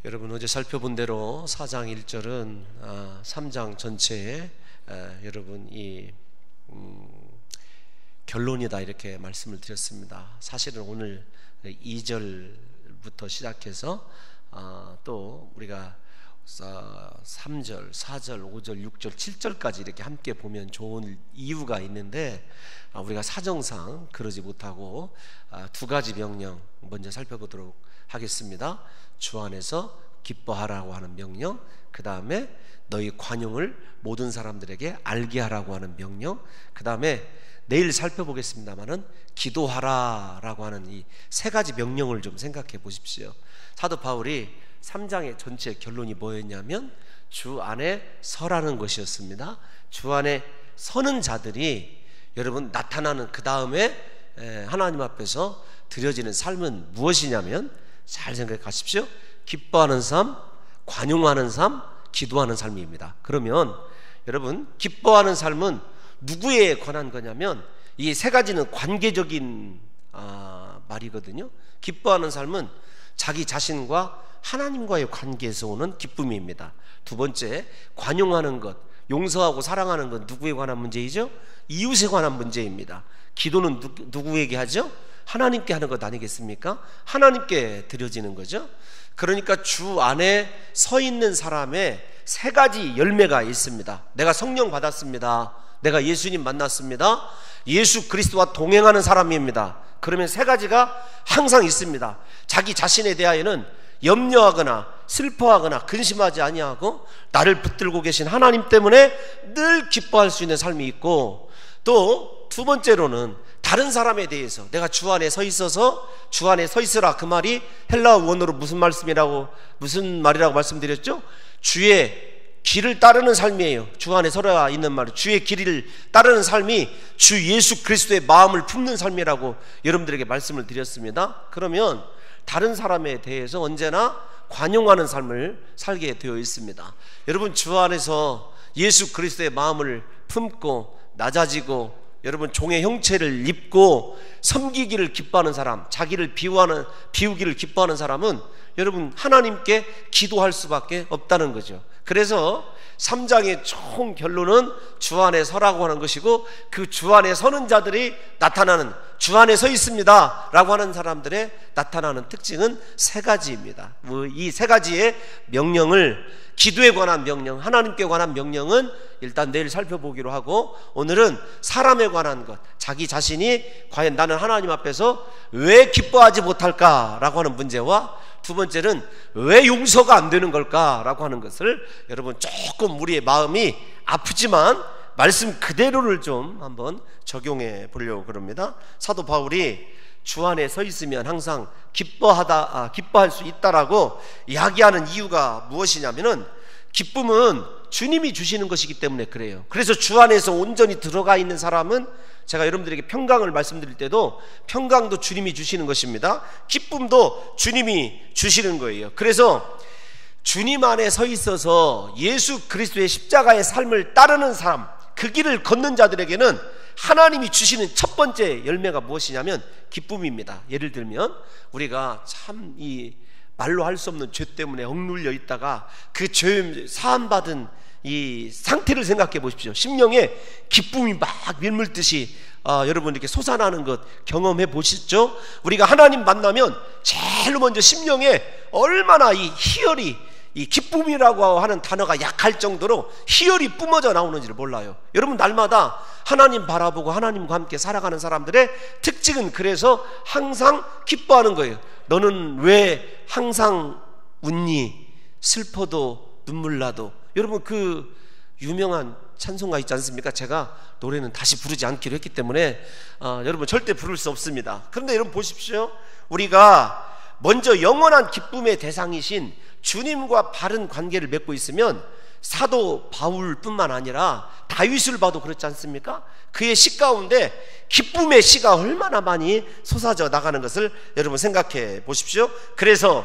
여러분 어제 살펴본 대로 4장 1절은 3장 전체에 여러분 이 결론이다 이렇게 말씀을 드렸습니다. 사실은 오늘 2절부터 시작해서 또 우리가 3절, 4절, 5절, 6절, 7절까지 이렇게 함께 보면 좋은 이유가 있는데 우리가 사정상 그러지 못하고 두 가지 명령 먼저 살펴보도록 하겠습니다. 주 안에서 기뻐하라고 하는 명령, 그 다음에 너희 관용을 모든 사람들에게 알게 하라고 하는 명령, 그 다음에 내일 살펴보겠습니다만은 기도하라 라고 하는 이 세 가지 명령을 좀 생각해 보십시오. 사도 바울이 3장의 전체 결론이 뭐였냐면 주 안에 서라는 것이었습니다. 주 안에 서는 자들이 여러분 나타나는 그 다음에 하나님 앞에서 드려지는 삶은 무엇이냐면, 잘 생각하십시오. 기뻐하는 삶, 관용하는 삶, 기도하는 삶입니다. 그러면 여러분 기뻐하는 삶은 누구에 관한 거냐면 이 세 가지는 관계적인 말이거든요. 기뻐하는 삶은 자기 자신과 하나님과의 관계에서 오는 기쁨입니다. 두 번째, 관용하는 것, 용서하고 사랑하는 것 누구에 관한 문제이죠? 이웃에 관한 문제입니다. 기도는 누구에게 하죠? 하나님께 하는 것 아니겠습니까? 하나님께 드려지는 거죠. 그러니까 주 안에 서 있는 사람의 세 가지 열매가 있습니다. 내가 성령 받았습니다. 내가 예수님 만났습니다. 예수 그리스도와 동행하는 사람입니다. 그러면 세 가지가 항상 있습니다. 자기 자신에 대하여는 염려하거나 슬퍼하거나 근심하지 아니하고 나를 붙들고 계신 하나님 때문에 늘 기뻐할 수 있는 삶이 있고, 또 두 번째로는 다른 사람에 대해서 내가 주 안에 서 있어서 주 안에 서 있으라, 그 말이 헬라어 원어로 무슨 말이라고 말씀드렸죠? 주의 길을 따르는 삶이에요. 주 안에 서라 있는 말이 주의 길을 따르는 삶이 주 예수 그리스도의 마음을 품는 삶이라고 여러분들에게 말씀을 드렸습니다. 그러면 다른 사람에 대해서 언제나 관용하는 삶을 살게 되어 있습니다. 여러분 주 안에서 예수 그리스도의 마음을 품고 낮아지고 여러분 종의 형체를 입고 섬기기를 기뻐하는 사람, 자기를 비우기를 기뻐하는 사람은 여러분 하나님께 기도할 수밖에 없다는 거죠. 그래서 3장의 총 결론은 주 안에 서라고 하는 것이고, 그 주 안에 서는 자들이 나타나는, 주 안에 서 있습니다 라고 하는 사람들의 나타나는 특징은 세 가지입니다. 이 세 가지의 명령을, 기도에 관한 명령, 하나님께 관한 명령은 일단 내일 살펴보기로 하고, 오늘은 사람에 관한 것, 자기 자신이 과연 나는 하나님 앞에서 왜 기뻐하지 못할까 라고 하는 문제와, 두 번째는 왜 용서가 안 되는 걸까 라고 하는 것을 여러분 조금 우리의 마음이 아프지만 말씀 그대로를 좀 한번 적용해 보려고 그럽니다. 사도 바울이 주 안에 서 있으면 항상 기뻐할 수 있다라고 이야기하는 이유가 무엇이냐면은, 기쁨은 주님이 주시는 것이기 때문에 그래요. 그래서 주 안에서 온전히 들어가 있는 사람은, 제가 여러분들에게 평강을 말씀드릴 때도 평강도 주님이 주시는 것입니다. 기쁨도 주님이 주시는 거예요. 그래서 주님 안에 서 있어서 예수 그리스도의 십자가의 삶을 따르는 사람, 그 길을 걷는 자들에게는 하나님이 주시는 첫 번째 열매가 무엇이냐면 기쁨입니다. 예를 들면 우리가 참 이 말로 할 수 없는 죄 때문에 억눌려 있다가 그 죄 사함받은 이 상태를 생각해 보십시오. 심령에 기쁨이 막 밀물듯이 여러분 이렇게 솟아나는 것 경험해 보시죠? 우리가 하나님 만나면 제일 먼저 심령에 얼마나 이 희열이, 이 기쁨이라고 하는 단어가 약할 정도로 희열이 뿜어져 나오는지를 몰라요. 여러분 날마다 하나님 바라보고 하나님과 함께 살아가는 사람들의 특징은 그래서 항상 기뻐하는 거예요. 너는 왜 항상 웃니? 슬퍼도 눈물 나도. 여러분 그 유명한 찬송가 있지 않습니까? 제가 노래는 다시 부르지 않기로 했기 때문에 여러분 절대 부를 수 없습니다. 그런데 여러분 보십시오. 우리가 먼저 영원한 기쁨의 대상이신 주님과 바른 관계를 맺고 있으면 사도 바울뿐만 아니라 다윗을 봐도 그렇지 않습니까? 그의 시 가운데 기쁨의 시가 얼마나 많이 솟아져 나가는 것을 여러분 생각해 보십시오. 그래서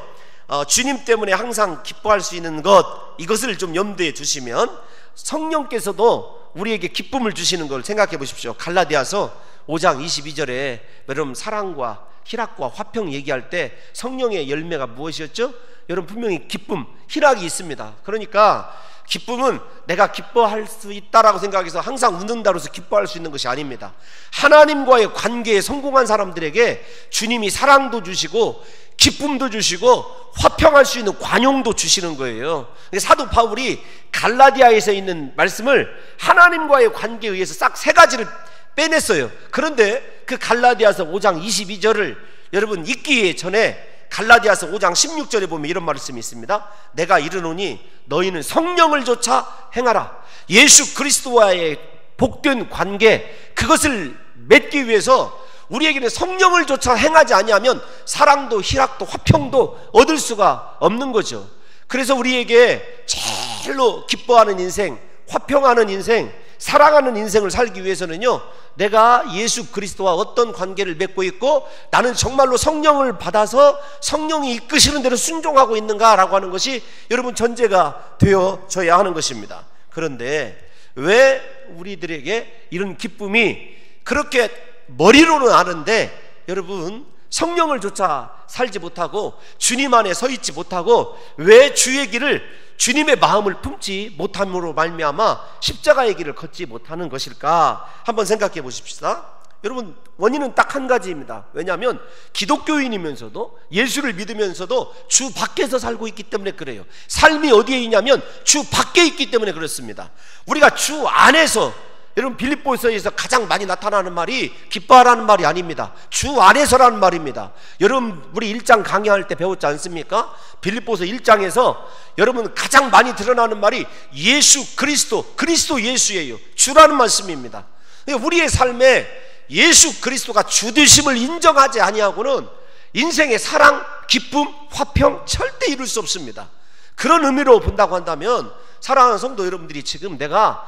주님 때문에 항상 기뻐할 수 있는 것, 이것을 좀 염두에 두시면 성령께서도 우리에게 기쁨을 주시는 걸 생각해 보십시오. 갈라디아서 5장 22절에 여러분 사랑과 희락과 화평 얘기할 때 성령의 열매가 무엇이었죠? 여러분 분명히 기쁨, 희락이 있습니다. 그러니까 기쁨은 내가 기뻐할 수 있다라고 생각해서 항상 웃는다고 해서 기뻐할 수 있는 것이 아닙니다. 하나님과의 관계에 성공한 사람들에게 주님이 사랑도 주시고 기쁨도 주시고 화평할 수 있는 관용도 주시는 거예요. 사도 바울이 갈라디아에서 있는 말씀을 하나님과의 관계에 의해서 싹 세 가지를 빼냈어요. 그런데 그 갈라디아서 5장 22절을 여러분 읽기 전에 갈라디아서 5장 16절에 보면 이런 말씀이 있습니다. 내가 이르노니 너희는 성령을 조차 행하라. 예수 그리스도와의 복된 관계, 그것을 맺기 위해서 우리에게는 성령을 조차 행하지 아니하면 사랑도 희락도 화평도 얻을 수가 없는 거죠. 그래서 우리에게 제일로 기뻐하는 인생, 화평하는 인생, 사랑하는 인생을 살기 위해서는요, 내가 예수 그리스도와 어떤 관계를 맺고 있고 나는 정말로 성령을 받아서 성령이 이끄시는 대로 순종하고 있는가라고 하는 것이 여러분 전제가 되어져야 하는 것입니다. 그런데 왜 우리들에게 이런 기쁨이 그렇게 머리로는 아는데 여러분 성령을 조차 살지 못하고 주님 안에 서 있지 못하고 왜 주의 길을, 주님의 마음을 품지 못함으로 말미암아 십자가의 길을 걷지 못하는 것일까 한번 생각해 보십시다. 여러분 원인은 딱 한 가지입니다. 왜냐하면 기독교인이면서도 예수를 믿으면서도 주 밖에서 살고 있기 때문에 그래요. 삶이 어디에 있냐면 주 밖에 있기 때문에 그렇습니다. 우리가 주 안에서, 여러분 빌립보서에서 가장 많이 나타나는 말이 기뻐하라는 말이 아닙니다. 주 안에서라는 말입니다. 여러분 우리 1장 강의할 때 배웠지 않습니까? 빌립보서 1장에서 여러분 가장 많이 드러나는 말이 예수 그리스도, 그리스도 예수예요. 주라는 말씀입니다. 우리의 삶에 예수 그리스도가 주 되심을 인정하지 아니하고는 인생의 사랑, 기쁨, 화평 절대 이룰 수 없습니다. 그런 의미로 본다고 한다면 사랑하는 성도 여러분들이 지금 내가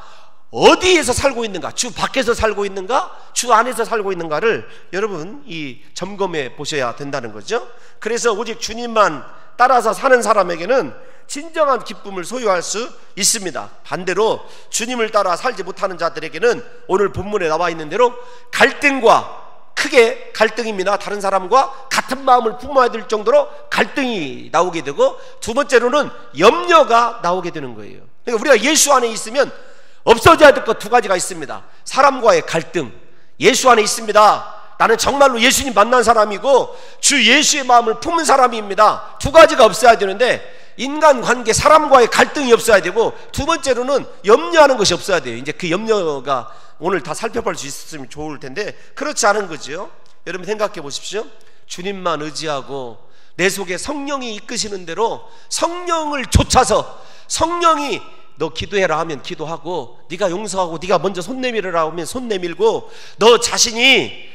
어디에서 살고 있는가, 주 밖에서 살고 있는가, 주 안에서 살고 있는가를 여러분 이 점검해 보셔야 된다는 거죠. 그래서 오직 주님만 따라서 사는 사람에게는 진정한 기쁨을 소유할 수 있습니다. 반대로 주님을 따라 살지 못하는 자들에게는 오늘 본문에 나와 있는 대로 갈등과, 크게 갈등입니다. 다른 사람과 같은 마음을 품어야 될 정도로 갈등이 나오게 되고, 두 번째로는 염려가 나오게 되는 거예요. 그러니까 우리가 예수 안에 있으면 없어져야 될 것 두 가지가 있습니다. 사람과의 갈등, 예수 안에 있습니다. 나는 정말로 예수님 만난 사람이고 주 예수의 마음을 품은 사람입니다. 두 가지가 없어야 되는데 인간관계, 사람과의 갈등이 없어야 되고, 두 번째로는 염려하는 것이 없어야 돼요. 이제 그 염려가 오늘 다 살펴볼 수 있었으면 좋을 텐데 그렇지 않은 거죠. 여러분 생각해 보십시오. 주님만 의지하고 내 속에 성령이 이끄시는 대로 성령을 좇아서, 성령이 너 기도해라 하면 기도하고, 네가 용서하고 네가 먼저 손 내밀으라 하면 손 내밀고, 너 자신에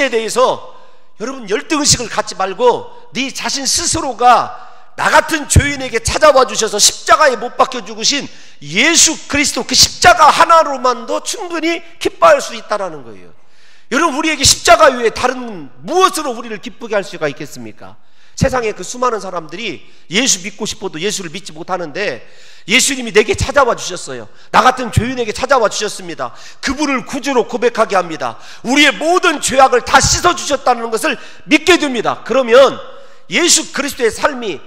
대해서 여러분 열등의식을 갖지 말고 네 자신 스스로가 나 같은 죄인에게 찾아와 주셔서 십자가에 못 박혀 죽으신 예수 그리스도, 그 십자가 하나로만도 충분히 기뻐할 수 있다는 거예요. 여러분 우리에게 십자가 외에 다른 무엇으로 우리를 기쁘게 할 수가 있겠습니까? 세상에 그 수많은 사람들이 예수 믿고 싶어도 예수를 믿지 못하는데 예수님이 내게 찾아와 주셨어요. 나 같은 죄인에게 찾아와 주셨습니다. 그분을 구주로 고백하게 합니다. 우리의 모든 죄악을 다 씻어주셨다는 것을 믿게 됩니다. 그러면 예수 그리스도의 삶이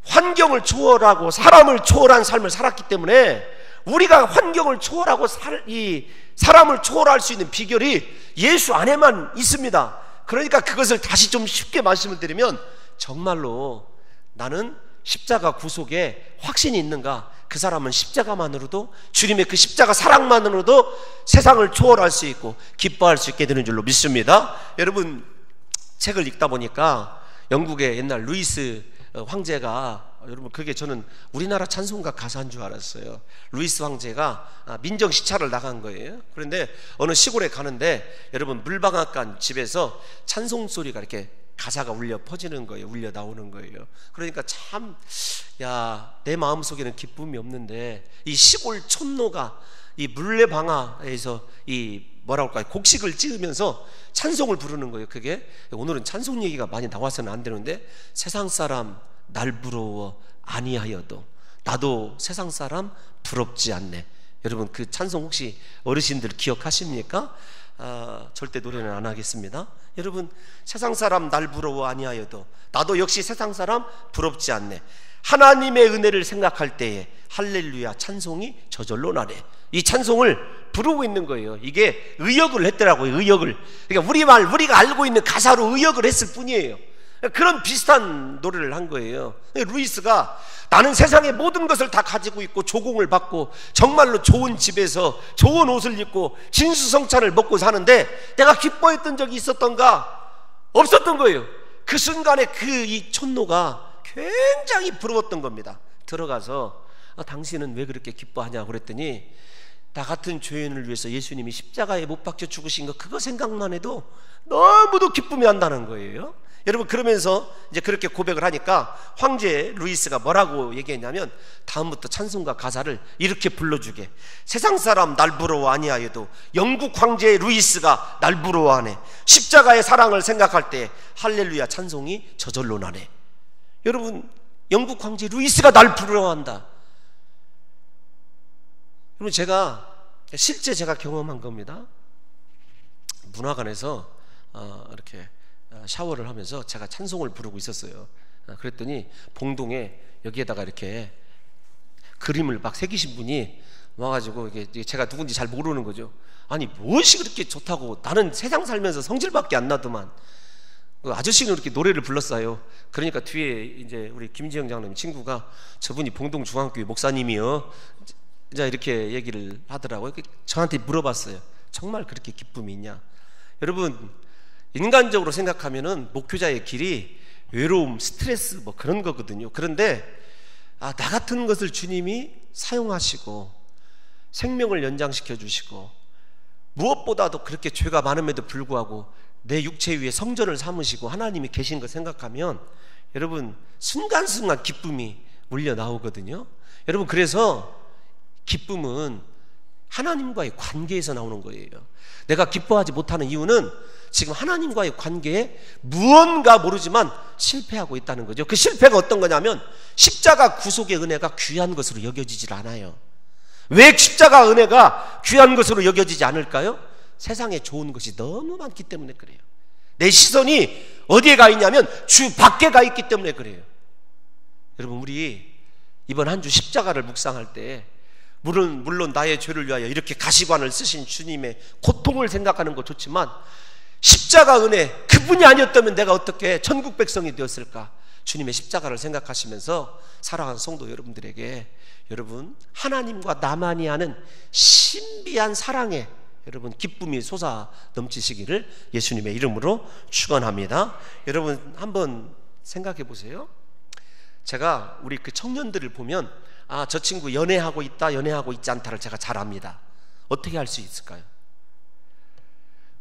환경을 초월하고 사람을 초월한 삶을 살았기 때문에 우리가 환경을 초월하고 사람을 초월할 수 있는 비결이 예수 안에만 있습니다. 그러니까 그것을 다시 좀 쉽게 말씀을 드리면, 정말로 나는 십자가 구속에 확신이 있는가? 그 사람은 십자가만으로도, 주님의 그 십자가 사랑만으로도 세상을 초월할 수 있고 기뻐할 수 있게 되는 줄로 믿습니다. 여러분 책을 읽다 보니까 영국의 옛날 루이스 황제가, 여러분 그게 저는 우리나라 찬송가 가사인 줄 알았어요. 루이스 황제가 민정 시찰을 나간 거예요. 그런데 어느 시골에 가는데 여러분 물방앗간 집에서 찬송 소리가 이렇게 가사가 울려 퍼지는 거예요. 울려 나오는 거예요. 그러니까 참, 야, 내 마음속에는 기쁨이 없는데 이 시골 촌노가 이 물레방아에서 이 뭐라고 할까요, 곡식을 찌으면서 찬송을 부르는 거예요. 그게 오늘은 찬송 얘기가 많이 나와서는 안 되는데, 세상 사람 날 부러워 아니하여도 나도 세상 사람 부럽지 않네. 여러분 그 찬송 혹시 어르신들 기억하십니까? 절대 노래는 안 하겠습니다. 여러분, 세상 사람 날 부러워 아니하여도 나도 역시 세상 사람 부럽지 않네. 하나님의 은혜를 생각할 때에 할렐루야 찬송이 저절로 나네. 이 찬송을 부르고 있는 거예요. 이게 의역을 했더라고요. 의역을. 그러니까 우리가 알고 있는 가사로 의역을 했을 뿐이에요. 그런 비슷한 노래를 한 거예요. 루이스가 나는 세상의 모든 것을 다 가지고 있고 조공을 받고 정말로 좋은 집에서 좋은 옷을 입고 진수성찬을 먹고 사는데 내가 기뻐했던 적이 있었던가? 없었던 거예요. 그 순간에 이 촌노가 굉장히 부러웠던 겁니다. 들어가서 당신은 왜 그렇게 기뻐하냐고 그랬더니 나 같은 죄인을 위해서 예수님이 십자가에 못 박혀 죽으신 거 그거 생각만 해도 너무도 기쁨이 한다는 거예요. 여러분, 그러면서 이제 그렇게 고백을 하니까 황제 루이스가 뭐라고 얘기했냐면 다음부터 찬송가 가사를 이렇게 불러주게. 세상 사람 날 부러워 아니하여도 영국 황제 루이스가 날 부러워하네. 십자가의 사랑을 생각할 때 할렐루야 찬송이 저절로 나네. 여러분, 영국 황제 루이스가 날 부러워한다. 여러분, 실제 제가 경험한 겁니다. 문화관에서 이렇게 샤워를 하면서 제가 찬송을 부르고 있었어요. 그랬더니 봉동에 여기에다가 이렇게 그림을 막 새기신 분이 와가지고 이게 제가 누군지 잘 모르는 거죠. 아니 무엇이 그렇게 좋다고, 나는 세상 살면서 성질밖에 안 나더만. 그 아저씨는 이렇게 노래를 불렀어요. 그러니까 뒤에 이제 우리 김지영 장로님 친구가 저분이 봉동 중앙교회 목사님이요, 이제 이렇게 얘기를 하더라고요. 저한테 물어봤어요. 정말 그렇게 기쁨이 있냐? 여러분, 인간적으로 생각하면은 목회자의 길이 외로움, 스트레스 뭐 그런 거거든요. 그런데 나 같은 것을 주님이 사용하시고 생명을 연장시켜 주시고 무엇보다도 그렇게 죄가 많음에도 불구하고 내 육체 위에 성전을 삼으시고 하나님이 계신 거 생각하면 여러분 순간순간 기쁨이 울려 나오거든요. 여러분, 그래서 기쁨은 하나님과의 관계에서 나오는 거예요. 내가 기뻐하지 못하는 이유는 지금 하나님과의 관계에 무언가 모르지만 실패하고 있다는 거죠. 그 실패가 어떤 거냐면 십자가 구속의 은혜가 귀한 것으로 여겨지질 않아요. 왜 십자가 은혜가 귀한 것으로 여겨지지 않을까요? 세상에 좋은 것이 너무 많기 때문에 그래요. 내 시선이 어디에 가 있냐면 주 밖에 가 있기 때문에 그래요. 여러분, 우리 이번 한 주 십자가를 묵상할 때 물론 나의 죄를 위하여 이렇게 가시관을 쓰신 주님의 고통을 생각하는 거 좋지만 십자가 은혜, 그분이 아니었다면 내가 어떻게 천국 백성이 되었을까? 주님의 십자가를 생각하시면서 사랑하는 성도 여러분들에게 여러분 하나님과 나만이 아는 신비한 사랑의 여러분 기쁨이 솟아 넘치시기를 예수님의 이름으로 축원합니다. 여러분 한번 생각해 보세요. 제가 우리 그 청년들을 보면 저 친구 연애하고 있다, 연애하고 있지 않다를 제가 잘 압니다. 어떻게 할 수 있을까요?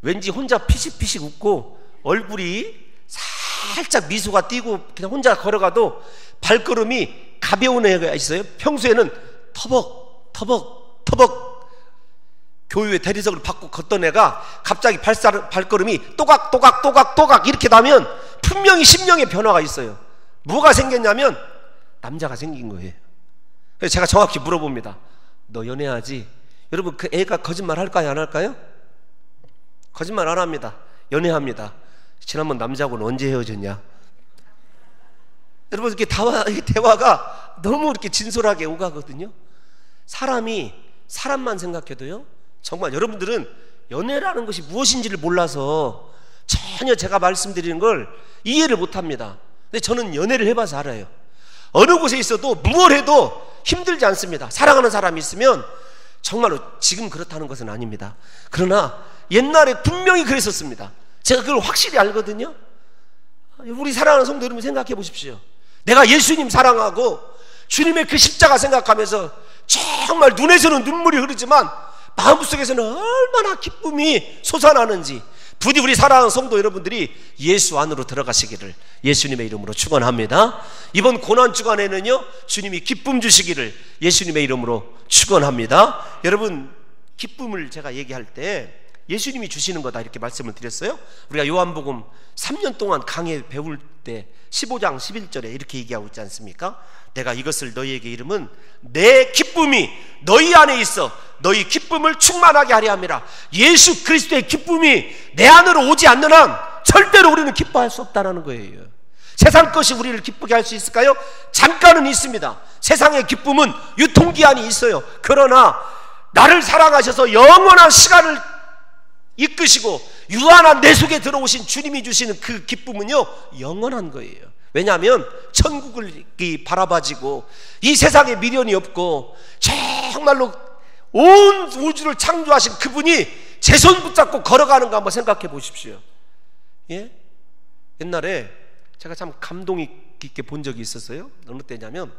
왠지 혼자 피식피식 웃고 얼굴이 살짝 미소가 띄고 그냥 혼자 걸어가도 발걸음이 가벼운 애가 있어요. 평소에는 터벅터벅 교회 대리석을 받고 걷던 애가 갑자기 발걸음이 또각또각 이렇게 나면 분명히 심령의 변화가 있어요. 뭐가 생겼냐면 남자가 생긴 거예요. 그래서 제가 정확히 물어봅니다. 너 연애하지? 여러분, 그 애가 거짓말 할까요, 안 할까요? 거짓말 안 합니다. 연애합니다. 지난번 남자하고는 언제 헤어졌냐? 여러분, 이렇게 대화가 너무 이렇게 진솔하게 오가거든요. 사람이 사람만 생각해도요, 정말 여러분들은 연애라는 것이 무엇인지를 몰라서 전혀 제가 말씀드리는 걸 이해를 못 합니다. 근데 저는 연애를 해봐서 알아요. 어느 곳에 있어도 무얼 해도 힘들지 않습니다. 사랑하는 사람이 있으면 정말로 지금 그렇다는 것은 아닙니다. 그러나 옛날에 분명히 그랬었습니다. 제가 그걸 확실히 알거든요. 우리 사랑하는 성도 여러분 생각해 보십시오. 내가 예수님 사랑하고 주님의 그 십자가 생각하면서 정말 눈에서는 눈물이 흐르지만 마음속에서는 얼마나 기쁨이 솟아나는지, 부디 우리 사랑하는 성도 여러분들이 예수 안으로 들어가시기를 예수님의 이름으로 축원합니다. 이번 고난 주간에는요 주님이 기쁨 주시기를 예수님의 이름으로 축원합니다. 여러분, 기쁨을 제가 얘기할 때 예수님이 주시는 거다 이렇게 말씀을 드렸어요. 우리가 요한복음 3년 동안 강해 배울 때 15장 11절에 이렇게 얘기하고 있지 않습니까? 내가 이것을 너희에게 이름은 내 기쁨이 너희 안에 있어 너희 기쁨을 충만하게 하려 함이라. 예수 그리스도의 기쁨이 내 안으로 오지 않는 한 절대로 우리는 기뻐할 수 없다는 거예요. 세상 것이 우리를 기쁘게 할 수 있을까요? 잠깐은 있습니다. 세상의 기쁨은 유통기한이 있어요. 그러나 나를 사랑하셔서 영원한 시간을 이끄시고 유한한 내 속에 들어오신 주님이 주시는 그 기쁨은요 영원한 거예요. 왜냐하면 천국을 바라봐지고 이 세상에 미련이 없고 정말로 온 우주를 창조하신 그분이 제 손 붙잡고 걸어가는 거 한번 생각해 보십시오. 예? 옛날에 제가 참 감동 있게 본 적이 있었어요. 어느 때냐면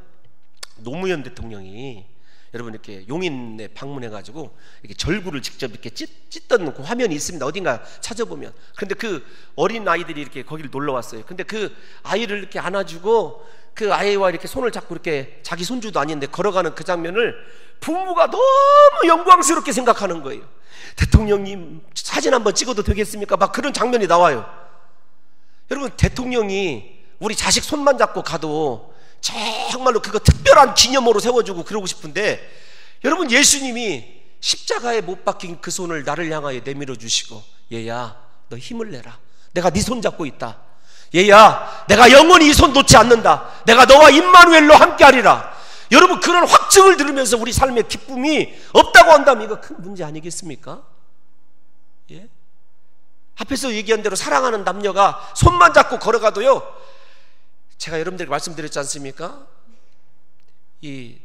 노무현 대통령이 여러분 이렇게 용인에 방문해가지고 이렇게 절구를 직접 이렇게 찢던 그 화면이 있습니다. 어딘가 찾아보면. 그런데 그 어린 아이들이 이렇게 거기를 놀러 왔어요. 근데 그 아이를 이렇게 안아주고 그 아이와 이렇게 손을 잡고 이렇게 자기 손주도 아닌데 걸어가는 그 장면을 부모가 너무 영광스럽게 생각하는 거예요. 대통령님 사진 한번 찍어도 되겠습니까? 막 그런 장면이 나와요. 여러분 대통령이 우리 자식 손만 잡고 가도 정말로 그거 특별한 기념으로 세워주고 그러고 싶은데 여러분 예수님이 십자가에 못 박힌 그 손을 나를 향하여 내밀어 주시고 얘야 너 힘을 내라. 내가 네 손 잡고 있다. 얘야 내가 영원히 이 손 놓지 않는다. 내가 너와 임마누엘로 함께하리라. 여러분 그런 확증을 들으면서 우리 삶의 기쁨이 없다고 한다면 이거 큰 문제 아니겠습니까? 예? 앞에서 얘기한 대로 사랑하는 남녀가 손만 잡고 걸어가도요 제가 여러분들에게 말씀드렸지 않습니까? 이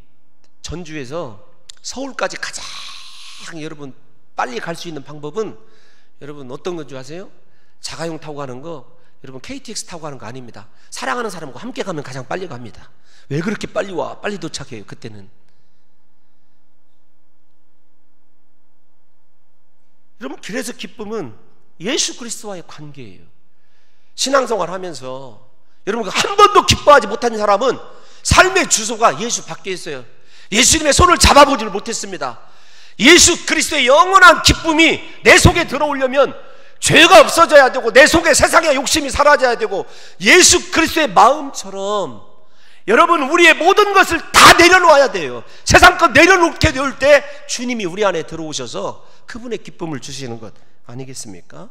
전주에서 서울까지 가장 여러분 빨리 갈 수 있는 방법은 여러분 어떤 건지 아세요? 자가용 타고 가는 거 여러분 KTX 타고 가는 거 아닙니다. 사랑하는 사람과 함께 가면 가장 빨리 갑니다. 왜 그렇게 빨리 와? 빨리 도착해요. 그때는. 여러분 그래서 기쁨은 예수 그리스도와의 관계예요. 신앙생활 하면서 여러분 한 번도 기뻐하지 못한 사람은 삶의 주소가 예수 밖에 있어요. 예수님의 손을 잡아보지를 못했습니다. 예수 그리스도의 영원한 기쁨이 내 속에 들어오려면 죄가 없어져야 되고 내 속에 세상의 욕심이 사라져야 되고 예수 그리스도의 마음처럼 여러분 우리의 모든 것을 다 내려놓아야 돼요. 세상 것 내려놓게 될 때 주님이 우리 안에 들어오셔서 그분의 기쁨을 주시는 것 아니겠습니까?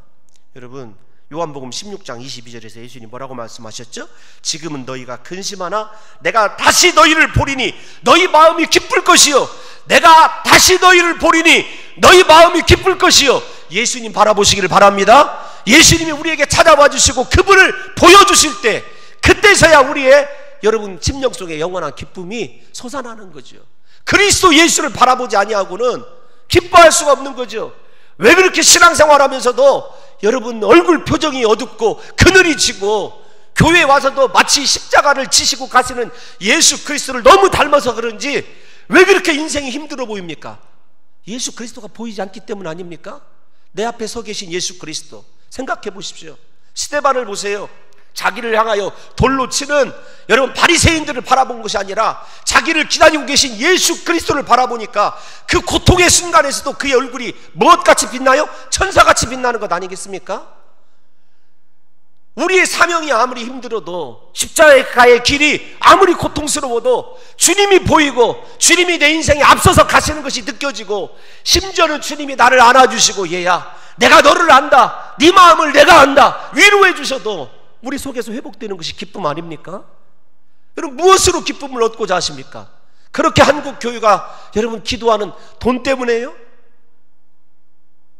여러분 요한복음 16장 22절에서 예수님이 뭐라고 말씀하셨죠? 지금은 너희가 근심하나 내가 다시 너희를 보리니 너희 마음이 기쁠 것이요 내가 다시 너희를 보리니 너희 마음이 기쁠 것이요. 예수님 바라보시기를 바랍니다. 예수님이 우리에게 찾아와 주시고 그분을 보여주실 때 그때서야 우리의 여러분 심령 속에 영원한 기쁨이 솟아나는 거죠. 그리스도 예수를 바라보지 아니하고는 기뻐할 수가 없는 거죠. 왜 그렇게 신앙생활하면서도 여러분 얼굴 표정이 어둡고 그늘이 지고 교회에 와서도 마치 십자가를 지시고 가시는 예수 그리스도를 너무 닮아서 그런지 왜 그렇게 인생이 힘들어 보입니까? 예수 그리스도가 보이지 않기 때문 아닙니까? 내 앞에 서 계신 예수 그리스도 생각해 보십시오. 스데반을 보세요. 자기를 향하여 돌로 치는 여러분 바리새인들을 바라본 것이 아니라 자기를 기다리고 계신 예수 그리스도를 바라보니까 그 고통의 순간에서도 그의 얼굴이 무엇같이 빛나요? 천사같이 빛나는 것 아니겠습니까? 우리의 사명이 아무리 힘들어도 십자가의 길이 아무리 고통스러워도 주님이 보이고 주님이 내 인생에 앞서서 가시는 것이 느껴지고 심지어는 주님이 나를 안아주시고 얘야 내가 너를 안다 네 마음을 내가 안다 위로해 주셔도 우리 속에서 회복되는 것이 기쁨 아닙니까? 여러분 무엇으로 기쁨을 얻고자 하십니까? 그렇게 한국 교회가 여러분 기도하는 돈 때문에요?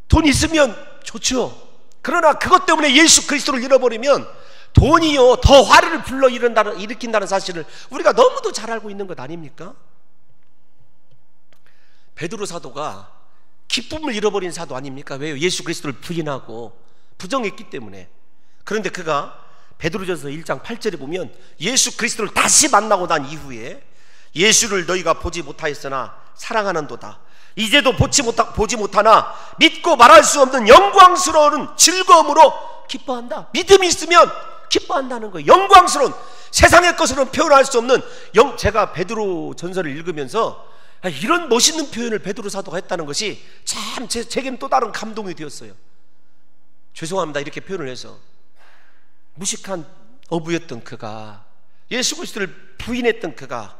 돈 있으면 좋죠. 그러나 그것 때문에 예수 그리스도를 잃어버리면 돈이요 더 화를 불러 일으킨다는 사실을 우리가 너무도 잘 알고 있는 것 아닙니까? 베드로 사도가 기쁨을 잃어버린 사도 아닙니까? 왜요? 예수 그리스도를 부인하고 부정했기 때문에. 그런데 그가 베드로전서 1장 8절에 보면 예수 그리스도를 다시 만나고 난 이후에 예수를 너희가 보지 못하였으나 사랑하는도다. 이제도 보지 못하나 믿고 말할 수 없는 영광스러운 즐거움으로 기뻐한다. 믿음이 있으면 기뻐한다는 거예요. 영광스러운 세상의 것으로는 표현할 수 없는 제가 베드로 전서를 읽으면서 이런 멋있는 표현을 베드로 사도가 했다는 것이 참 제게는 또 다른 감동이 되었어요. 죄송합니다, 이렇게 표현을 해서. 무식한 어부였던 그가, 예수 그리스도를 부인했던 그가,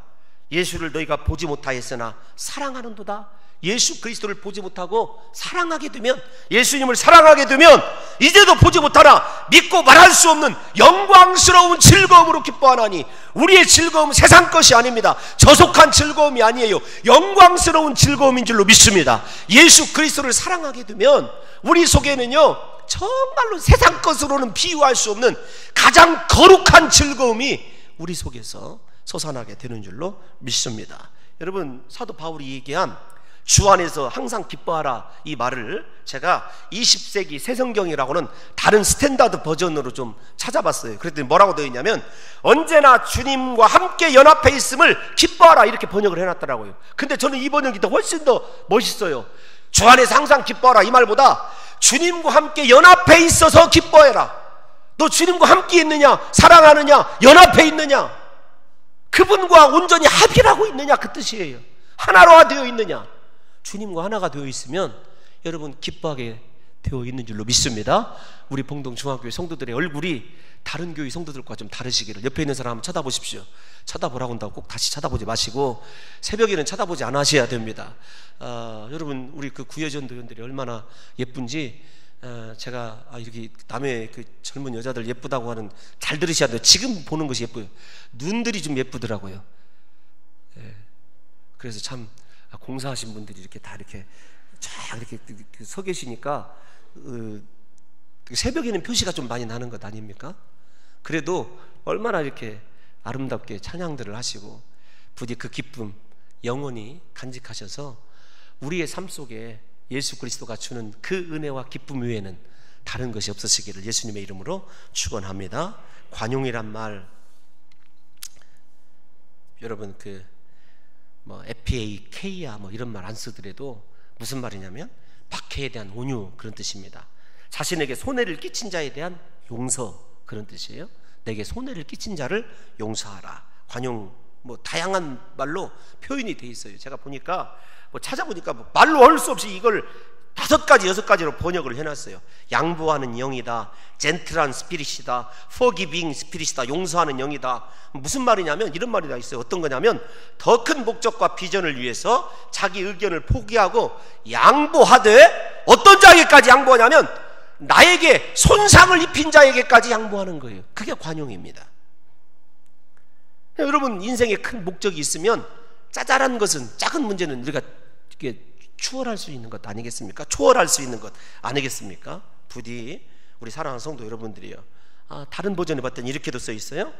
예수를 너희가 보지 못하였으나 사랑하는도다, 예수 그리스도를 보지 못하고 사랑하게 되면, 예수님을 사랑하게 되면 이제도 보지 못하나 믿고 말할 수 없는 영광스러운 즐거움으로 기뻐하나니, 우리의 즐거움은 세상 것이 아닙니다. 저속한 즐거움이 아니에요. 영광스러운 즐거움인 줄로 믿습니다. 예수 그리스도를 사랑하게 되면 우리 속에는요, 정말로 세상 것으로는 비유할 수 없는 가장 거룩한 즐거움이 우리 속에서 솟아나게 되는 줄로 믿습니다. 여러분, 사도 바울이 얘기한 주 안에서 항상 기뻐하라, 이 말을 제가 20세기 새성경이라고는 다른 스탠다드 버전으로 좀 찾아봤어요. 그랬더니 뭐라고 되어 있냐면, 언제나 주님과 함께 연합해 있음을 기뻐하라, 이렇게 번역을 해놨더라고요. 근데 저는 이 번역이 더 훨씬 더 멋있어요. 주 안에서 항상 기뻐하라, 이 말보다 주님과 함께 연합해 있어서 기뻐해라. 너 주님과 함께 있느냐, 사랑하느냐, 연합해 있느냐, 그분과 온전히 합일하고 있느냐, 그 뜻이에요. 하나로 되어 있느냐. 주님과 하나가 되어 있으면 여러분 기뻐하게 되어 있는 줄로 믿습니다. 우리 봉동 중앙교회 성도들의 얼굴이 다른 교회 성도들과 좀 다르시기를, 옆에 있는 사람 한번 쳐다보십시오. 쳐다보라고 한다고 꼭 다시 쳐다보지 마시고 새벽에는 쳐다보지 않으셔야 됩니다. 여러분, 우리 그 구여전도연들이 얼마나 예쁜지, 제가 이렇게 남의 그 젊은 여자들 예쁘다고 하는, 잘 들으셔야 돼요. 지금 보는 것이 예뻐요. 눈들이 좀 예쁘더라고요. 그래서 참 공사하신 분들이 이렇게 다 이렇게 쫙 이렇게 서 계시니까 새벽에는 표시가 좀 많이 나는 것 아닙니까? 그래도 얼마나 이렇게 아름답게 찬양들을 하시고 부디 그 기쁨 영원히 간직하셔서 우리의 삶 속에 예수 그리스도가 주는 그 은혜와 기쁨 외에는 다른 것이 없으시기를 예수님의 이름으로 축원합니다. 관용이란 말, 여러분 FAK야 이런 말 안 쓰더라도 무슨 말이냐면 박해에 대한 온유, 그런 뜻입니다. 자신에게 손해를 끼친 자에 대한 용서, 그런 뜻이에요. 내게 손해를 끼친 자를 용서하라. 관용, 다양한 말로 표현이 돼 있어요. 제가 보니까 찾아보니까 말로 할 수 없이 이걸 5가지 6가지로 번역을 해놨어요. 양보하는 영이다, 젠틀한 스피릿이다, forgiving 스피릿이다, 용서하는 영이다. 무슨 말이냐면 이런 말이 다 있어요. 어떤 거냐면 더 큰 목적과 비전을 위해서 자기 의견을 포기하고 양보하되, 어떤 자에게까지 양보하냐면 나에게 손상을 입힌 자에게까지 양보하는 거예요. 그게 관용입니다. 여러분, 인생에 큰 목적이 있으면 짜잘한 것은, 작은 문제는 우리가 이게 추월할 수 있는 것 아니겠습니까? 초월할 수 있는 것 아니겠습니까? 부디 우리 사랑하는 성도 여러분들이요, 다른 버전에 봤더니 이렇게도 써 있어요.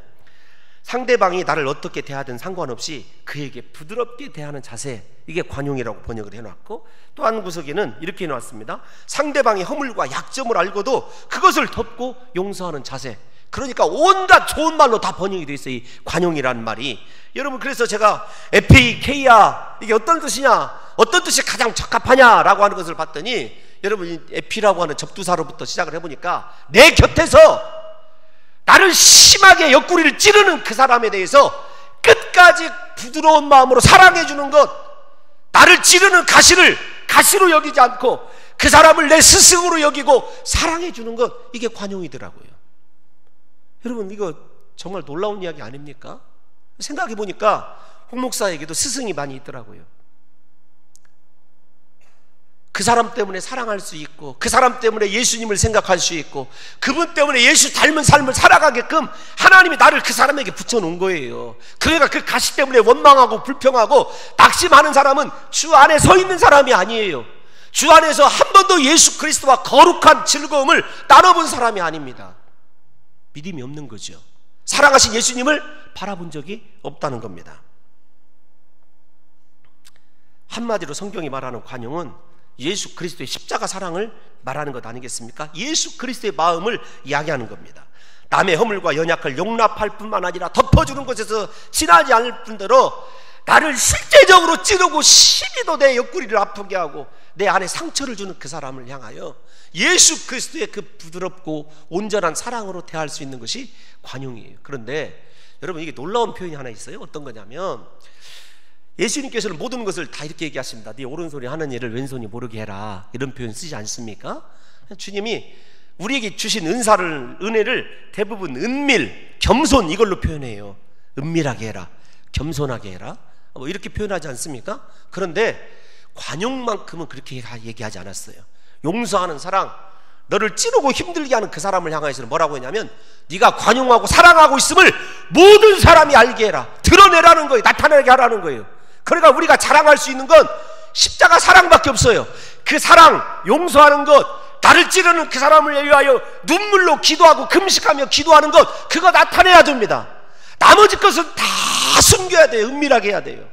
상대방이 나를 어떻게 대하든 상관없이 그에게 부드럽게 대하는 자세, 이게 관용이라고 번역을 해놨고, 또 한 구석에는 이렇게 해놨습니다. 상대방의 허물과 약점을 알고도 그것을 덮고 용서하는 자세. 그러니까 온갖 좋은 말로 다 번역이 되어 있어요, 이 관용이라는 말이. 여러분, 그래서 제가 FAK야, 이게 어떤 뜻이냐, 어떤 뜻이 가장 적합하냐라고 하는 것을 봤더니, 여러분, 이 에피라고 하는 접두사로부터 시작을 해보니까 내 곁에서 나를 심하게 옆구리를 찌르는 그 사람에 대해서 끝까지 부드러운 마음으로 사랑해주는 것, 나를 찌르는 가시를 가시로 여기지 않고 그 사람을 내 스승으로 여기고 사랑해주는 것, 이게 관용이더라고요. 여러분, 이거 정말 놀라운 이야기 아닙니까? 생각해보니까 홍 목사에게도 스승이 많이 있더라고요. 그 사람 때문에 사랑할 수 있고, 그 사람 때문에 예수님을 생각할 수 있고, 그분 때문에 예수 닮은 삶을 살아가게끔 하나님이 나를 그 사람에게 붙여놓은 거예요. 그러니까 그 가시 때문에 원망하고 불평하고 낙심하는 사람은 주 안에 서 있는 사람이 아니에요. 주 안에서 한 번도 예수 그리스도와 거룩한 즐거움을 나눠본 사람이 아닙니다. 믿음이 없는 거죠. 사랑하신 예수님을 바라본 적이 없다는 겁니다. 한마디로 성경이 말하는 관용은 예수 그리스도의 십자가 사랑을 말하는 것 아니겠습니까? 예수 그리스도의 마음을 이야기하는 겁니다. 남의 허물과 연약을 용납할 뿐만 아니라 덮어주는 것에서 지나지 않을 뿐더러 나를 실제적으로 찌르고 심히도 내 옆구리를 아프게 하고 내 안에 상처를 주는 그 사람을 향하여 예수 그리스도의 그 부드럽고 온전한 사랑으로 대할 수 있는 것이 관용이에요. 그런데 여러분, 이게 놀라운 표현이 하나 있어요. 어떤 거냐면, 예수님께서는 모든 것을 다 이렇게 얘기하십니다. 네 오른손이 하는 일을 왼손이 모르게 해라, 이런 표현 쓰지 않습니까? 주님이 우리에게 주신 은혜를 대부분 은밀, 겸손, 이걸로 표현해요. 은밀하게 해라, 겸손하게 해라, 뭐 이렇게 표현하지 않습니까? 그런데 관용만큼은 그렇게 얘기하지 않았어요. 용서하는 사랑, 너를 찌르고 힘들게 하는 그 사람을 향해서는 뭐라고 했냐면, 네가 관용하고 사랑하고 있음을 모든 사람이 알게 해라, 드러내라는 거예요. 나타나게 하라는 거예요. 그러니까 우리가 자랑할 수 있는 건 십자가 사랑밖에 없어요. 그 사랑, 용서하는 것, 나를 찌르는 그 사람을 위하여 눈물로 기도하고 금식하며 기도하는 것, 그거 나타내야 됩니다. 나머지 것은 다 숨겨야 돼요. 은밀하게 해야 돼요.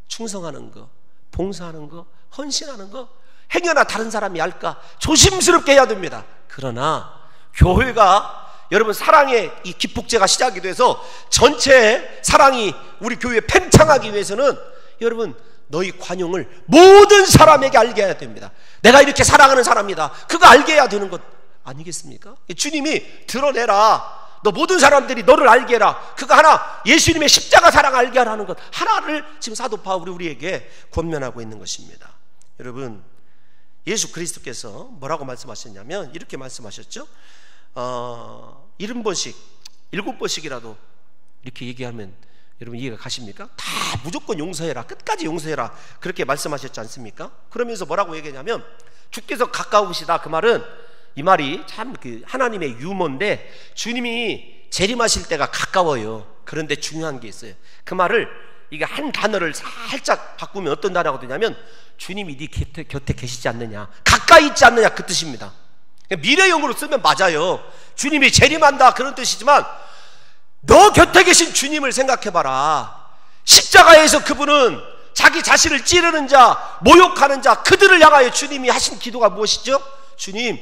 충성하는 거, 봉사하는 거, 헌신하는 거, 행여나 다른 사람이 알까 조심스럽게 해야 됩니다. 그러나 교회가, 여러분, 사랑의 이 기폭제가 시작이 돼서 전체 사랑이 우리 교회에 팽창하기 위해서는 여러분, 너희 관용을 모든 사람에게 알게 해야 됩니다. 내가 이렇게 사랑하는 사람이다, 그거 알게 해야 되는 것 아니겠습니까? 주님이 드러내라, 너 모든 사람들이 너를 알게 해라, 그거 하나, 예수님의 십자가 사랑 알게 하라는 것 하나를 지금 사도 바울이 우리에게 권면하고 있는 것입니다. 여러분, 예수 그리스도께서 뭐라고 말씀하셨냐면 이렇게 말씀하셨죠. 70번씩 7번씩이라도 이렇게 얘기하면 여러분 이해가 가십니까? 다 무조건 용서해라, 끝까지 용서해라, 그렇게 말씀하셨지 않습니까? 그러면서 뭐라고 얘기하냐면, 주께서 가까우시다, 그 말은, 이 말이 참 그 하나님의 유머인데, 주님이 재림하실 때가 가까워요. 그런데 중요한 게 있어요. 그 말을, 이게 한 단어를 살짝 바꾸면 어떤 단어가 되냐면, 주님이 네 곁에 계시지 않느냐, 가까이 있지 않느냐, 그 뜻입니다. 미래형으로 쓰면 맞아요. 주님이 재림한다, 그런 뜻이지만 너 곁에 계신 주님을 생각해봐라. 십자가에서 그분은 자기 자신을 찌르는 자, 모욕하는 자, 그들을 향하여 주님이 하신 기도가 무엇이죠? 주님,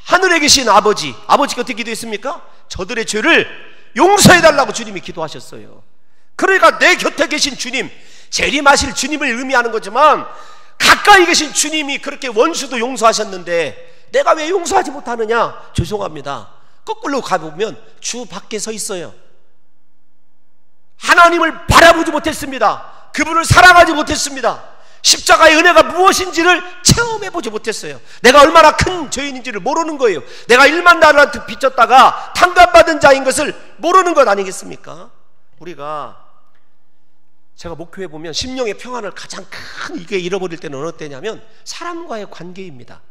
하늘에 계신 아버지가 어떻게 기도했습니까? 저들의 죄를 용서해달라고 주님이 기도하셨어요. 그러니까 내 곁에 계신 주님, 재림하실 주님을 의미하는 거지만, 가까이 계신 주님이 그렇게 원수도 용서하셨는데 내가 왜 용서하지 못하느냐? 죄송합니다, 거꾸로 가보면 주 밖에 서 있어요. 하나님을 바라보지 못했습니다. 그분을 사랑하지 못했습니다. 십자가의 은혜가 무엇인지를 체험해보지 못했어요. 내가 얼마나 큰 죄인인지를 모르는 거예요. 내가 1만 달란트 빚졌다가 탕감받은 자인 것을 모르는 것 아니겠습니까? 우리가, 제가 목표해 보면 심령의 평안을 가장 큰 이게 잃어버릴 때는 어느 때냐면 사람과의 관계입니다.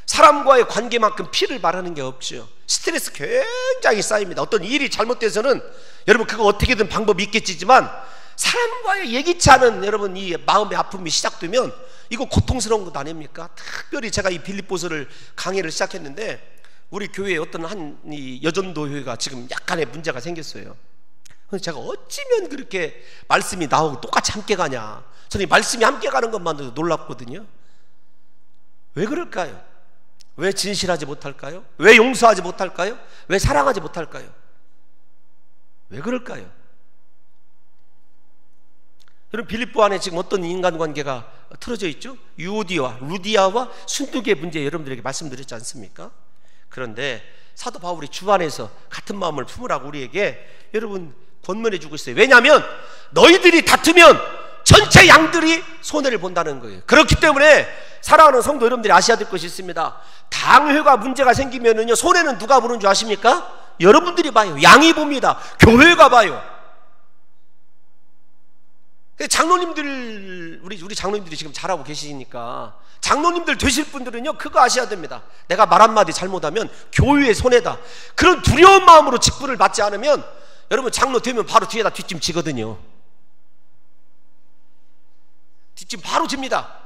사람과의 관계만큼 피를 말하는 게 없죠. 스트레스 굉장히 쌓입니다. 어떤 일이 잘못돼서는 여러분 그거 어떻게든 방법이 있겠지만, 사람과의 예기치 않은 여러분 이 마음의 아픔이 시작되면 이거 고통스러운 것 아닙니까? 특별히 제가 이 빌립보서를 강의를 시작했는데, 우리 교회에 어떤 한 이 여전도 교회가 지금 약간의 문제가 생겼어요. 그래서 제가 어찌면 그렇게 말씀이 나오고 똑같이 함께 가냐, 저는 이 말씀이 함께 가는 것만으로도 놀랍거든요. 왜 그럴까요? 왜 진실하지 못할까요? 왜 용서하지 못할까요? 왜 사랑하지 못할까요? 왜 그럴까요? 여러분, 빌립보 안에 지금 어떤 인간관계가 틀어져 있죠? 유오디와 루디아와 순두기의 문제 여러분들에게 말씀드렸지 않습니까? 그런데 사도 바울이 주 안에서 같은 마음을 품으라고 우리에게 여러분 권면해 주고 있어요. 왜냐하면 너희들이 다투면 전체 양들이 손해를 본다는 거예요. 그렇기 때문에 사랑하는 성도 여러분들이 아셔야 될 것이 있습니다. 당회가 문제가 생기면은요, 손해는 누가 보는 줄 아십니까? 여러분들이 봐요. 양이 봅니다. 교회가 봐요. 장로님들, 우리 장로님들이 지금 잘하고 계시니까, 장로님들 되실 분들은요, 그거 아셔야 됩니다. 내가 말 한마디 잘못하면 교회의 손해다, 그런 두려운 마음으로 직분을 받지 않으면 여러분 장로 되면 바로 뒤에다 뒷짐 지거든요. 뒷짐 바로 집니다.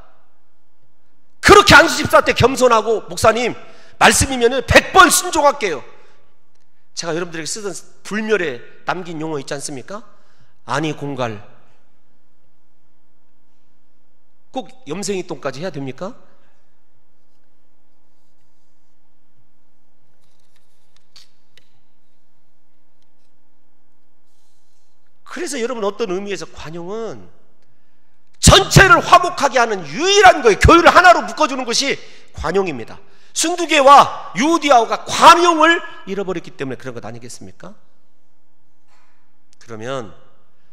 그렇게 안수 집사 때 겸손하고, 목사님 말씀이면은 100번 순종할게요. 제가 여러분들에게 쓰던 불멸에 남긴 용어 있지 않습니까? 아니 공갈, 꼭 염생이 똥까지 해야 됩니까? 그래서 여러분, 어떤 의미에서 관용은 전체를 화목하게 하는 유일한 거예요. 교회를 하나로 묶어주는 것이 관용입니다. 순두개와 유디아가 관용을 잃어버렸기 때문에 그런 것 아니겠습니까? 그러면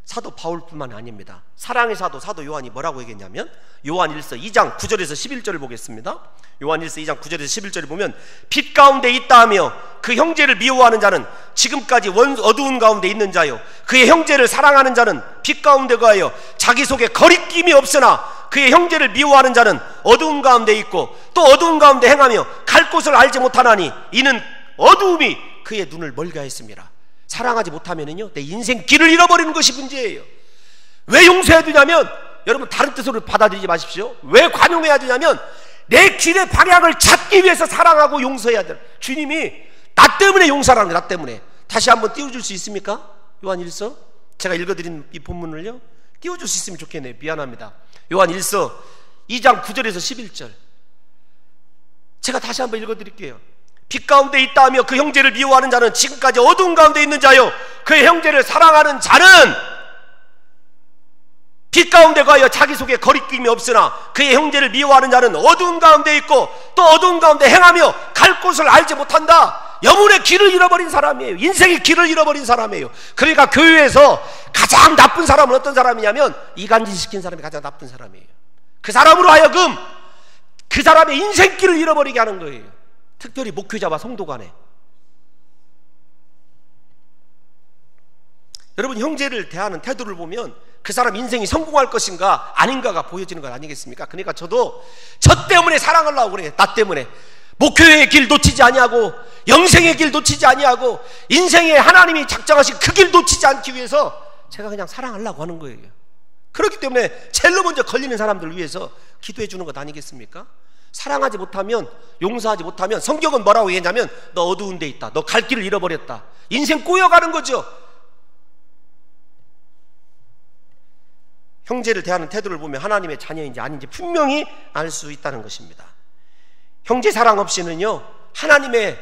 사도 바울뿐만 아닙니다. 사랑의 사도 요한이 뭐라고 얘기했냐면 요한 1서 2장 9절에서 11절을 보겠습니다. 요한 1서 2장 9절에서 11절을 보면 빛 가운데 있다 하며 그 형제를 미워하는 자는 지금까지 어두운 가운데 있는 자요, 그의 형제를 사랑하는 자는 빛 가운데 거하여 자기 속에 거리낌이 없으나 그의 형제를 미워하는 자는 어두운 가운데 있고 또 어두운 가운데 행하며 갈 곳을 알지 못하나니 이는 어두움이 그의 눈을 멀게 하였습니다. 사랑하지 못하면은요, 내 인생 길을 잃어버리는 것이 문제예요. 왜 용서해야 되냐면, 여러분 다른 뜻으로 받아들이지 마십시오. 왜 관용해야 되냐면 내 길의 방향을 찾기 위해서 사랑하고 용서해야 돼요. 주님이 나 때문에 용서하는 거예요. 나 때문에. 다시 한번 띄워줄 수 있습니까? 요한 1서 제가 읽어드린 이 본문을요 띄워줄 수 있으면 좋겠네요. 미안합니다. 요한 1서 2장 9절에서 11절 제가 다시 한번 읽어드릴게요. 빛 가운데 있다 하며 그 형제를 미워하는 자는 지금까지 어두운 가운데 있는 자요, 그의 형제를 사랑하는 자는 빛 가운데 가여 자기 속에 거리낌이 없으나 그의 형제를 미워하는 자는 어두운 가운데 있고 또 어두운 가운데 행하며 갈 곳을 알지 못한다. 영혼의 길을 잃어버린 사람이에요. 인생의 길을 잃어버린 사람이에요. 그러니까 교회에서 가장 나쁜 사람은 어떤 사람이냐면 이간질시킨 사람이 가장 나쁜 사람이에요. 그 사람으로 하여금 그 사람의 인생길을 잃어버리게 하는 거예요. 특별히 목회자와 성도 간에. 여러분, 형제를 대하는 태도를 보면 그 사람 인생이 성공할 것인가 아닌가가 보여지는 것 아니겠습니까? 그러니까 저도 저 때문에 사랑하려고 그래요. 나 때문에 목회의 길 놓치지 아니하고 영생의 길 놓치지 아니하고 인생에 하나님이 작정하신 그 길 놓치지 않기 위해서 제가 그냥 사랑하려고 하는 거예요. 그렇기 때문에 제일 먼저 걸리는 사람들을 위해서 기도해 주는 것 아니겠습니까? 사랑하지 못하면, 용서하지 못하면 성경은 뭐라고 얘기하냐면 너 어두운 데 있다, 너 갈 길을 잃어버렸다, 인생 꼬여가는 거죠. 형제를 대하는 태도를 보면 하나님의 자녀인지 아닌지 분명히 알 수 있다는 것입니다. 형제 사랑 없이는요 하나님의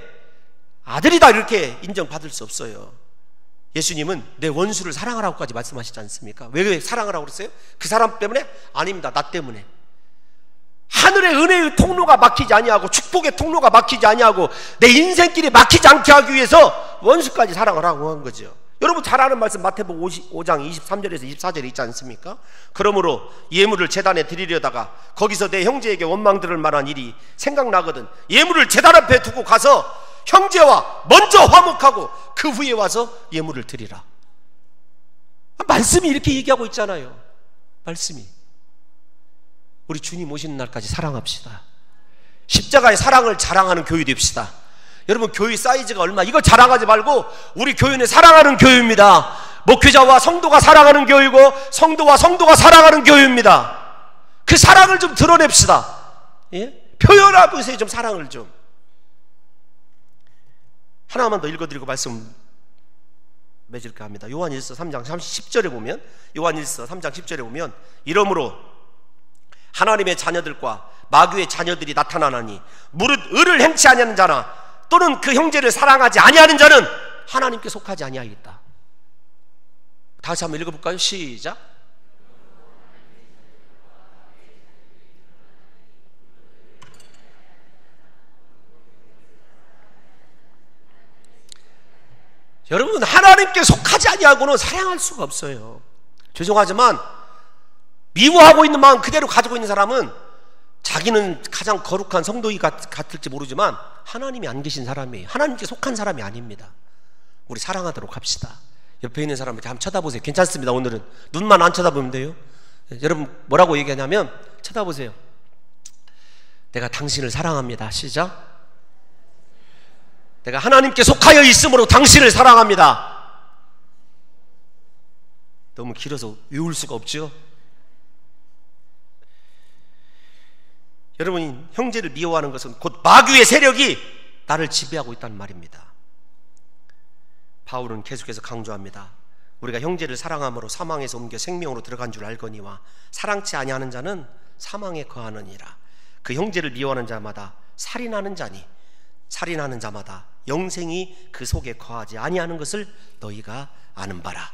아들이다 이렇게 인정받을 수 없어요. 예수님은 내 원수를 사랑하라고까지 말씀하시지 않습니까? 왜 사랑하라고 그랬어요? 그 사람 때문에? 아닙니다. 나 때문에. 하늘의 은혜의 통로가 막히지 아니하고 축복의 통로가 막히지 아니하고 내 인생길이 막히지 않게 하기 위해서 원수까지 사랑하라고 한 거죠. 여러분 잘 아는 말씀 마태복음 5장 23절에서 24절에 있지 않습니까? 그러므로 예물을 제단에 드리려다가 거기서 내 형제에게 원망 들을 만한 일이 생각나거든 예물을 제단 앞에 두고 가서 형제와 먼저 화목하고 그 후에 와서 예물을 드리라. 말씀이 이렇게 얘기하고 있잖아요. 말씀이. 우리 주님 오시는 날까지 사랑합시다. 십자가의 사랑을 자랑하는 교회 됩시다. 여러분 교회 사이즈가 얼마 이거 자랑하지 말고 우리 교회는 사랑하는 교회입니다. 목회자와 성도가 사랑하는 교회고 성도와 성도가 사랑하는 교회입니다. 그 사랑을 좀 드러냅시다. 예? 표현해보세요. 좀 사랑을 좀. 하나만 더 읽어드리고 말씀 맺을까 합니다. 요한 1서 3장 10절에 보면 요한 1서 3장 10절에 보면 이러므로 하나님의 자녀들과 마귀의 자녀들이 나타나나니 무릇 의를 행치 아니하는 자나 또는 그 형제를 사랑하지 아니하는 자는 하나님께 속하지 아니하겠다. 다시 한번 읽어볼까요? 시작. 여러분 하나님께 속하지 아니하고는 사랑할 수가 없어요. 죄송하지만 미워하고 있는 마음 그대로 가지고 있는 사람은 자기는 가장 거룩한 성도이 같을지 모르지만 하나님이 안 계신 사람이에요. 하나님께 속한 사람이 아닙니다. 우리 사랑하도록 합시다. 옆에 있는 사람한테 한번 쳐다보세요. 괜찮습니다. 오늘은 눈만 안 쳐다보면 돼요. 여러분 뭐라고 얘기하냐면 쳐다보세요. 내가 당신을 사랑합니다. 시작. 내가 하나님께 속하여 있으므로 당신을 사랑합니다. 너무 길어서 외울 수가 없죠. 여러분 형제를 미워하는 것은 곧 마귀의 세력이 나를 지배하고 있다는 말입니다. 바울은 계속해서 강조합니다. 우리가 형제를 사랑함으로 사망에서 옮겨 생명으로 들어간 줄 알거니와 사랑치 아니하는 자는 사망에 거하느니라. 그 형제를 미워하는 자마다 살인하는 자니 살인하는 자마다 영생이 그 속에 거하지 아니하는 것을 너희가 아는 바라.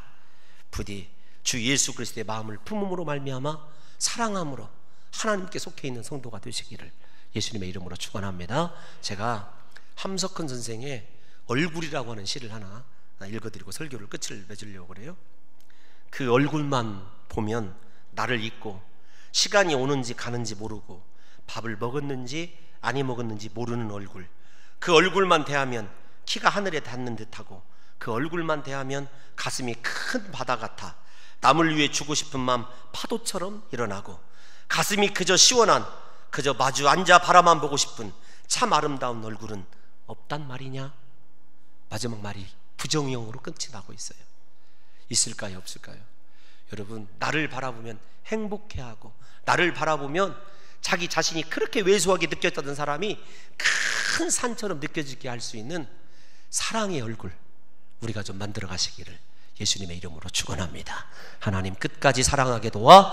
부디 주 예수 그리스도의 마음을 품음으로 말미암아 사랑함으로 하나님께 속해 있는 성도가 되시기를 예수님의 이름으로 축원합니다. 제가 함석헌 선생의 얼굴이라고 하는 시를 하나 읽어드리고 설교를 끝을 맺으려고 그래요. 그 얼굴만 보면 나를 잊고 시간이 오는지 가는지 모르고 밥을 먹었는지 아니 먹었는지 모르는 얼굴, 그 얼굴만 대하면 키가 하늘에 닿는 듯하고 그 얼굴만 대하면 가슴이 큰 바다 같아 남을 위해 주고 싶은 마음 파도처럼 일어나고 가슴이 그저 시원한 그저 마주 앉아 바라만 보고 싶은 참 아름다운 얼굴은 없단 말이냐? 마지막 말이 부정형으로 끝이 나고 있어요. 있을까요? 없을까요? 여러분, 나를 바라보면 행복해하고 나를 바라보면 자기 자신이 그렇게 왜소하게 느꼈던 사람이 큰 산처럼 느껴지게 할 수 있는 사랑의 얼굴 우리가 좀 만들어 가시기를 예수님의 이름으로 축원합니다. 하나님 끝까지 사랑하게 도와